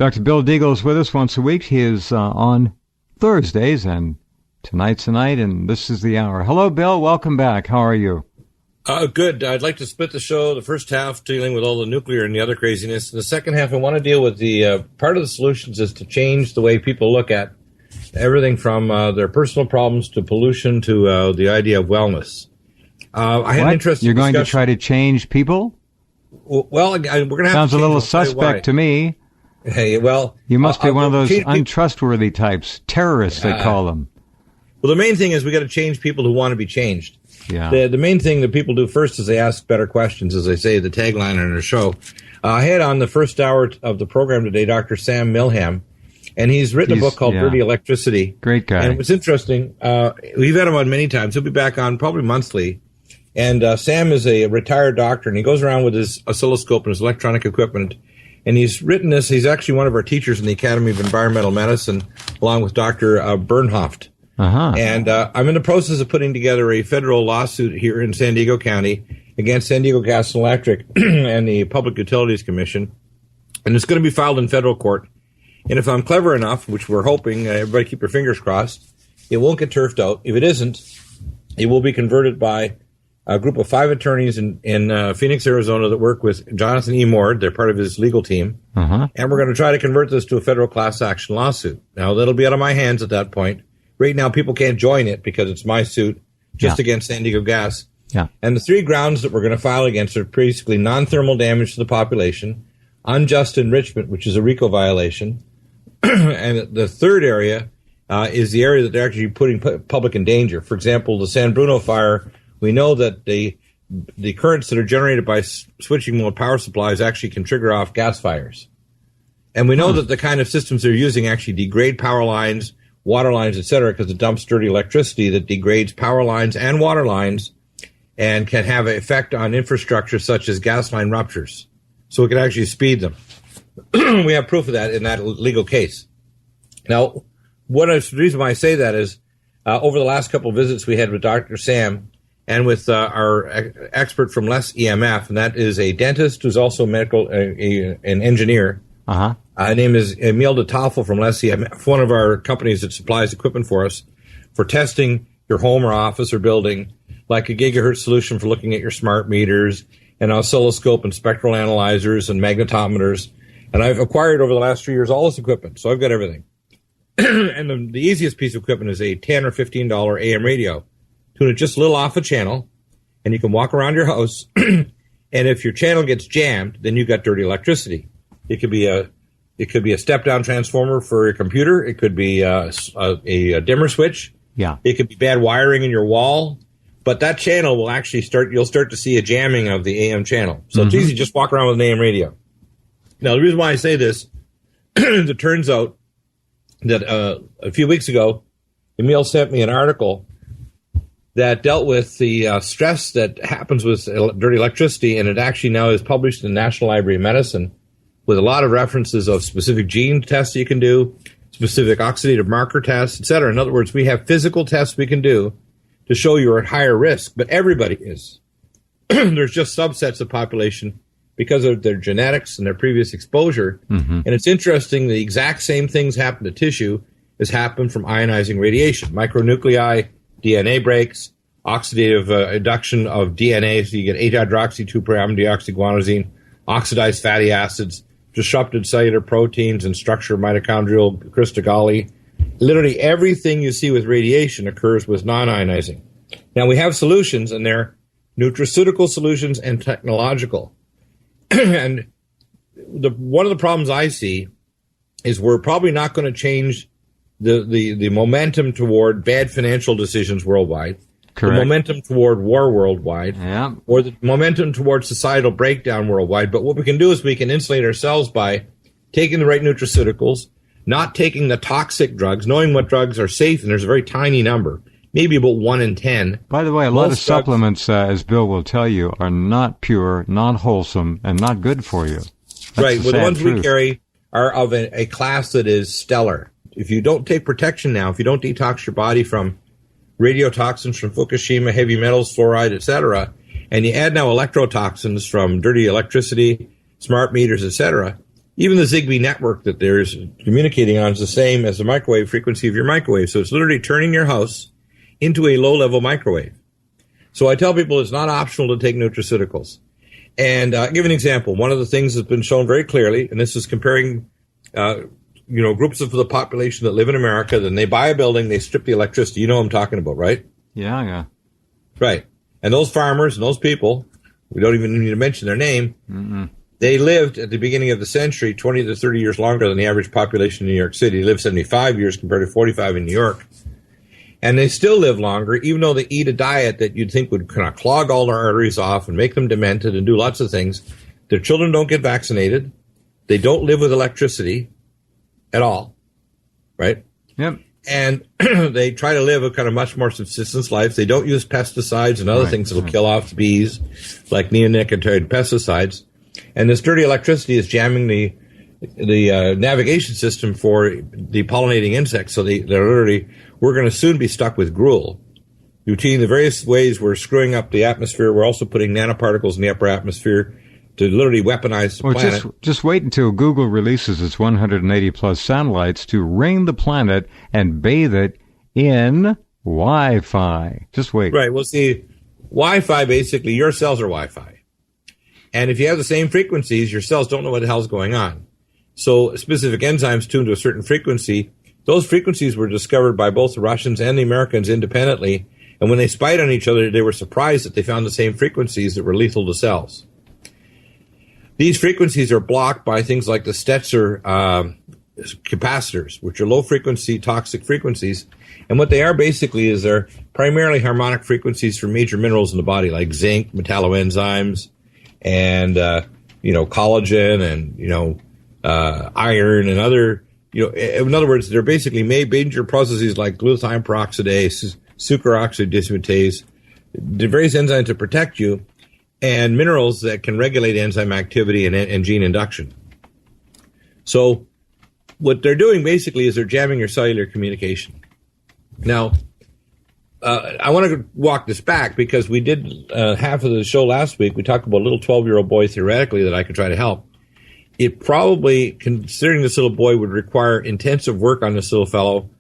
Dr. Bill Deagle is with us once a week. He is on Thursdays, and tonight's the night, and this is the hour. Hello, Bill. Welcome back. How are you? Good. I'd like to split the show. The first half dealing with all the nuclear and the other craziness. The second half, I want to deal with the part of the solutions is to change the way people look at everything from their personal problems to pollution to the idea of wellness. I had an interesting You're going discussion. to try to change people? Well, we're going to have Sounds to a little I'll tell you suspect to me. Hey, well, You must be one of those change untrustworthy types, terrorists they call them. Well, the main thing is we got to change people who want to be changed. Yeah. The main thing that people do first is they ask better questions, as they say, the tagline on our show. I had on the first hour of the program today Dr. Sam Milham, and he's written a book called Dirty Electricity. Great guy. And it was interesting. We've had him on many times. He'll be back on probably monthly. And Sam is a retired doctor, and he goes around with his oscilloscope and his electronic equipment. And he's written this. He's actually one of our teachers in the Academy of Environmental Medicine, along with Dr. Bernhoft. Uh-huh. And I'm in the process of putting together a federal lawsuit here in San Diego County against San Diego Gas and Electric and the Public Utilities Commission. And it's going to be filed in federal court. And if I'm clever enough, which we're hoping, everybody keep your fingers crossed, it won't get turfed out. If it isn't, it will be converted by a group of 5 attorneys in Phoenix, Arizona that work with Jonathan E. Moore. They're part of his legal team. Uh-huh. And we're going to try to convert this to a federal class action lawsuit. Now, that'll be out of my hands at that point. Right now, people can't join it because it's my suit just against San Diego Gas. Yeah. And the 3 grounds that we're going to file against are basically non-thermal damage to the population, unjust enrichment, which is a RICO violation, and the third area is the area that they're actually putting public in danger. For example, the San Bruno fire, we know that the currents that are generated by switching mode power supplies actually can trigger off gas fires. And we know that the kind of systems they're using actually degrade power lines, water lines, et cetera, because it dumps dirty electricity that degrades power lines and water lines and can have an effect on infrastructure such as gas line ruptures. So it can actually speed them. We have proof of that in that legal case. Now, the reason why I say that is over the last couple of visits we had with Dr. Sam and with our expert from Less EMF, and that is a dentist who's also an engineer. Uh-huh. Her name is Emile de Toffel from Less EMF, one of our companies that supplies equipment for us for testing your home or office or building, like a gigahertz solution for looking at your smart meters, and oscilloscope and spectral analyzers and magnetometers. And I've acquired over the last 3 years all this equipment, so I've got everything. And the easiest piece of equipment is a $10 or $15 AM radio. Tune it just a little off a channel, and you can walk around your house. And if your channel gets jammed, then you've got dirty electricity. It could be a step-down transformer for your computer. It could be a dimmer switch. Yeah. It could be bad wiring in your wall. But that channel will actually you'll start to see a jamming of the AM channel. So it's easy, just walk around with an AM radio. Now, the reason why I say this, it turns out that a few weeks ago, Emile sent me an article that dealt with the stress that happens with dirty electricity, and it actually now is published in the National Library of Medicine with a lot of references of specific gene tests you can do, specific oxidative marker tests, et cetera. In other words, we have physical tests we can do to show you're at higher risk, but everybody is. There's just subsets of population because of their genetics and their previous exposure. Mm-hmm. And it's interesting, the exact same things happen to tissue as happen from ionizing radiation. Micronuclei, DNA breaks, oxidative induction of DNA, so you get 8-hydroxy-2-pyrimidine-deoxyguanosine, oxidized fatty acids, disrupted cellular proteins and structure of mitochondrial crystal Golgi. Literally everything you see with radiation occurs with non-ionizing. Now, we have solutions, and they're nutraceutical solutions and technological. And one of the problems I see is we're probably not going to change the momentum toward bad financial decisions worldwide, Correct. The momentum toward war worldwide, or the momentum toward societal breakdown worldwide. But what we can do is we can insulate ourselves by taking the right nutraceuticals, not taking the toxic drugs, knowing what drugs are safe, and there's a very tiny number, maybe about 1 in 10. By the way, a lot of supplements, as Bill will tell you, are not pure, not wholesome, and not good for you. That's right. Well, the ones truth. we carry are of a class that is stellar. If you don't take protection now, if you don't detox your body from radiotoxins from Fukushima, heavy metals, fluoride, etc., and you add now electrotoxins from dirty electricity, smart meters, etc., Even the Zigbee network that there's communicating on is the same as the microwave frequency of your microwave. So it's literally turning your house into a low-level microwave. So I tell people it's not optional to take nutraceuticals. And I'll give an example. One of the things that's been shown very clearly, and this is comparing groups of the population that live in America, then they buy a building, they strip the electricity. You know what I'm talking about, right? Yeah. Right. And those farmers and those people, we don't even need to mention their name, they lived at the beginning of the century 20 to 30 years longer than the average population in New York City. They lived 75 years compared to 45 in New York. And they still live longer, even though they eat a diet that you'd think would kind of clog all their arteries off and make them demented and do lots of things. Their children don't get vaccinated. They don't live with electricity at all, right? Yep. And they try to live a kind of much more subsistence life. They don't use pesticides and other things that will kill off bees, like neonicotinoid pesticides. And this dirty electricity is jamming the navigation system for the pollinating insects. So they're literally, we're going to soon be stuck with gruel. Between the various ways we're screwing up the atmosphere, we're also putting nanoparticles in the upper atmosphere to literally weaponize the planet. Just wait until Google releases its 180-plus satellites to ring the planet and bathe it in Wi-Fi. Just wait. Right. Well, see, Wi-Fi, basically, your cells are Wi-Fi. And if you have the same frequencies, your cells don't know what the hell's going on. So specific enzymes tuned to a certain frequency, those frequencies were discovered by both the Russians and the Americans independently. And when they spied on each other, they were surprised that they found the same frequencies that were lethal to cells. These frequencies are blocked by things like the Stetzer capacitors, which are low-frequency toxic frequencies. And what they are basically is they're primarily harmonic frequencies for major minerals in the body, like zinc, metalloenzymes, and collagen, and iron, and other. In other words, they're basically major processes like glutathione peroxidase, superoxide dismutase, the various enzymes to protect you, and minerals that can regulate enzyme activity and gene induction. So what they're doing basically is they're jamming your cellular communication. Now, I want to walk this back because we did half of the show last week. We talked about a little 12-year-old boy theoretically that I could try to help. It probably, considering this little boy, would require intensive work on this little fellow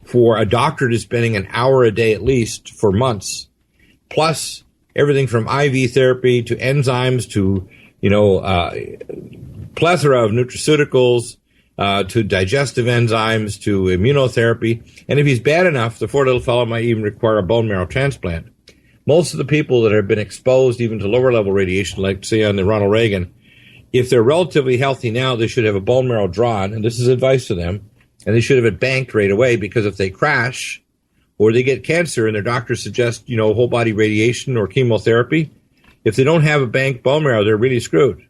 for a doctor to be spending an hour a day at least for months, plus everything from IV therapy to enzymes to, plethora of nutraceuticals, to digestive enzymes to immunotherapy. And if he's bad enough, the poor little fellow might even require a bone marrow transplant. Most of the people that have been exposed even to lower level radiation, like say on the Ronald Reagan, if they're relatively healthy now, they should have a bone marrow drawn, and this is advice to them, and they should have it banked right away, because if they crash or they get cancer and their doctor suggests, whole body radiation or chemotherapy, if they don't have a banked bone marrow, they're really screwed.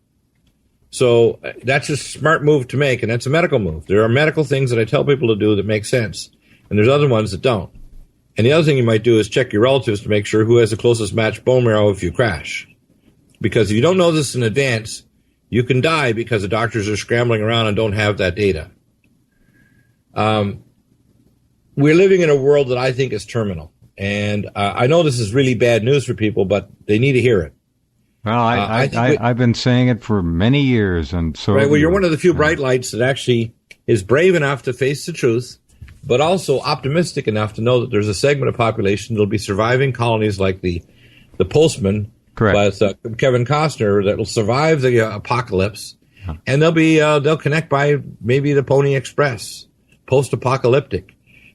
So that's a smart move to make, and that's a medical move. There are medical things that I tell people to do that make sense, and there's other ones that don't. And the other thing you might do is check your relatives to make sure who has the closest matched bone marrow if you crash. Because if you don't know this in advance, you can die because the doctors are scrambling around and don't have that data. We're living in a world that I think is terminal. And I know this is really bad news for people, but they need to hear it. Well, I've been saying it for many years. And so, right, well, you're one of the few bright lights that actually is brave enough to face the truth, but also optimistic enough to know that there's a segment of population that will be surviving colonies like the Postman, correct, with Kevin Costner, that will survive the apocalypse, and they'll connect by maybe the Pony Express, post-apocalyptic.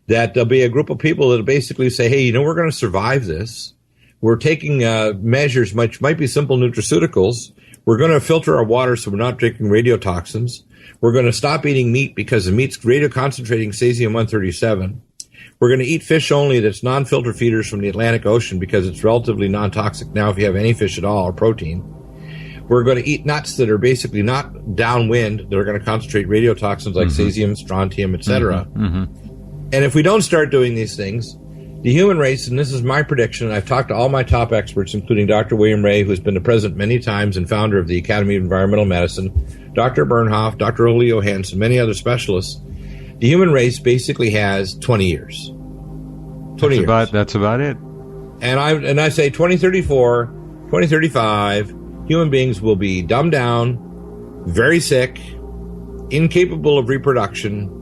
That there'll be a group of people that basically say, hey, we're going to survive this. We're taking measures, which might be simple nutraceuticals. We're going to filter our water so we're not drinking radiotoxins. We're going to stop eating meat because the meat's radioconcentrating cesium-137. We're going to eat fish only that's non-filter feeders from the Atlantic Ocean because it's relatively non-toxic now if you have any fish at all or protein. We're going to eat nuts that are basically not downwind, that are going to concentrate radiotoxins like cesium, strontium, etc. And if we don't start doing these things, the human race, and this is my prediction, and I've talked to all my top experts, including Dr. William Ray, who's been the president many times and founder of the Academy of Environmental Medicine, Dr. Bernhoff, Dr. Julio Hens, and many other specialists, the human race basically has 20 years. 20 years. That's about it. And I say 2034, 2035, human beings will be dumbed down, very sick, incapable of reproduction,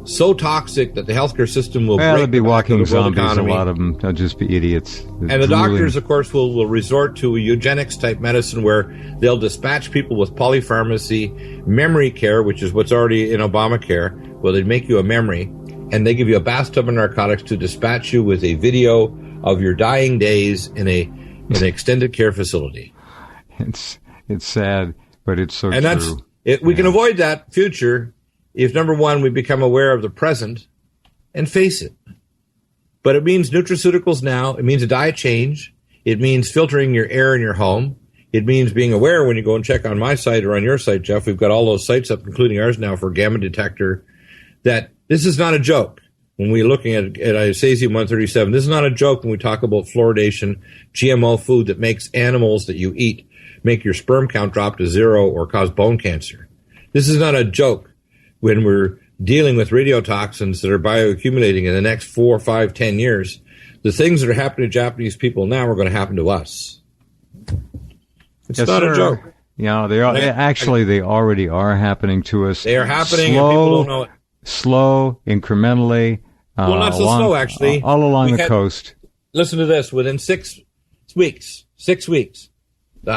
so toxic that the healthcare system will break. They'll be walking zombies. Economy. A lot of them. They'll just be idiots. And the doctors, of course, will resort to a eugenics-type medicine where they'll dispatch people with polypharmacy, memory care, which is what's already in Obamacare, where they make you a memory, and they give you a bathtub of narcotics to dispatch you with a video of your dying days in an extended care facility. It's sad, but it's so and true. We can avoid that future if, number one, we become aware of the present and face it. But it means nutraceuticals now. It means a diet change. It means filtering your air in your home. It means being aware when you go and check on my site or on your site, Jeff. We've got all those sites up, including ours now for gamma detector, that this is not a joke. When we're looking at cesium-137, this is not a joke when we talk about fluoridation, GMO food that makes animals that you eat make your sperm count drop to zero or cause bone cancer. This is not a joke when we're dealing with radiotoxins that are bioaccumulating in the next 4, 5, 10 years. The things that are happening to Japanese people now are going to happen to us. It's not a joke. Yeah, they are. They already are happening to us. They are happening, and people don't know it. Slow, incrementally. Well, not so slow, actually. All along the coast. Listen to this. Within 6 weeks, the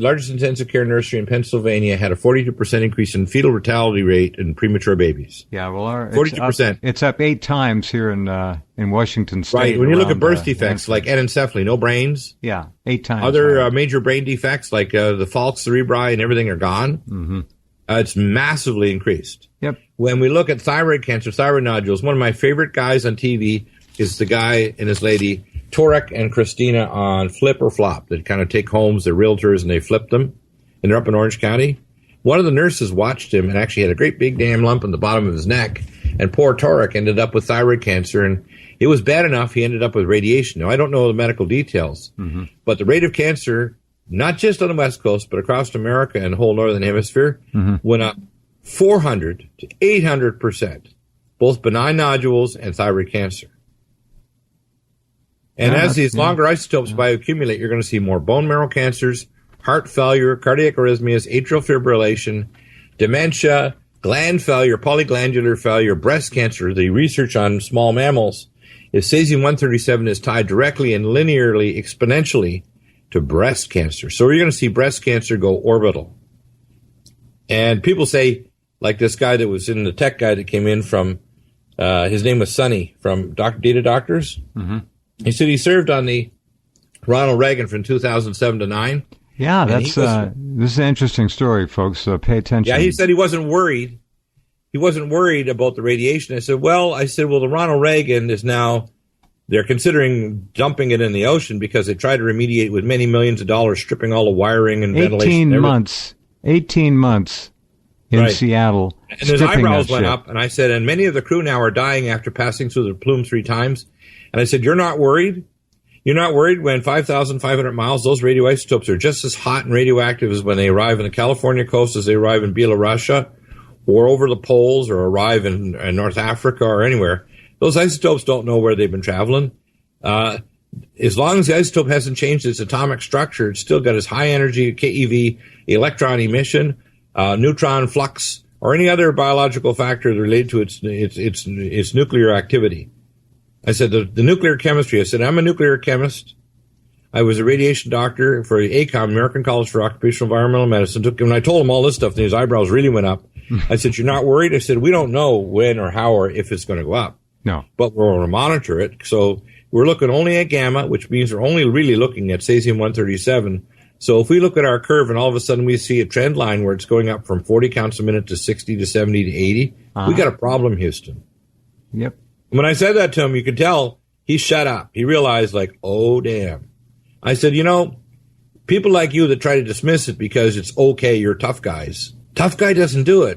largest intensive care nursery in Pennsylvania had a 42% increase in fetal mortality rate in premature babies. Yeah, well, 42%. It's up 8 times here in Washington State. Right. When you look at birth defects like anencephaly, no brains. Yeah, 8 times. Other major brain defects like the falx cerebri and everything are gone. Mm-hmm. It's massively increased. Yep. When we look at thyroid cancer, thyroid nodules, one of my favorite guys on TV is the guy and his lady, Torek and Christina, on Flip or Flop, that kind of take homes, they're realtors, and they flip them, and they're up in Orange County. One of the nurses watched him and actually had a great big damn lump in the bottom of his neck, and poor Torek ended up with thyroid cancer, and it was bad enough he ended up with radiation. Now, I don't know the medical details, but the rate of cancer, not just on the West Coast, but across America and the whole Northern Hemisphere, went up 400 to 800%, both benign nodules and thyroid cancer. And as these longer isotopes bioaccumulate, you're going to see more bone marrow cancers, heart failure, cardiac arrhythmias, atrial fibrillation, dementia, gland failure, polyglandular failure, breast cancer. The research on small mammals is cesium-137 is tied directly and linearly, exponentially to breast cancer. So you're going to see breast cancer go orbital. And people say, like this guy that was in the tech guy that came in from, his name was Sonny from Data Doctors. He said he served on the Ronald Reagan from 2007 to 9. Yeah, this is an interesting story, folks. Pay attention. Yeah, he said he wasn't worried. He wasn't worried about the radiation. I said, well, the Ronald Reagan is now, they're considering dumping it in the ocean because they tried to remediate with many millions of dollars, stripping all the wiring and ventilation. 18 months in Seattle. And his eyebrows went up, and I said, and many of the crew now are dying after passing through the plume 3 times. And I said, you're not worried? You're not worried when 5,500 miles, those radioisotopes are just as hot and radioactive as when they arrive in the California coast as they arrive in Belarus or over the poles or arrive in North Africa or anywhere. Those isotopes don't know where they've been traveling. As long as the isotope hasn't changed its atomic structure, it's still got its high energy KeV electron emission, neutron flux, or any other biological factor related to its nuclear activity. I said, the nuclear chemistry, I said, I'm a nuclear chemist. I was a radiation doctor for ACOM, American College for Occupational Environmental Medicine. When I told him all this stuff, and his eyebrows really went up. I said, you're not worried? I said, we don't know when or how or if it's going to go up. No. But we're going to monitor it. So we're looking only at gamma, which means we're only really looking at cesium-137. So if we look at our curve and all of a sudden we see a trend line where it's going up from 40 counts a minute to 60 to 70 to 80, we got a problem, Houston. Yep. When I said that to him, you could tell he shut up. He realized, like, oh, damn. I said, people like you that try to dismiss it because it's okay, you're tough guys. Tough guy doesn't do it.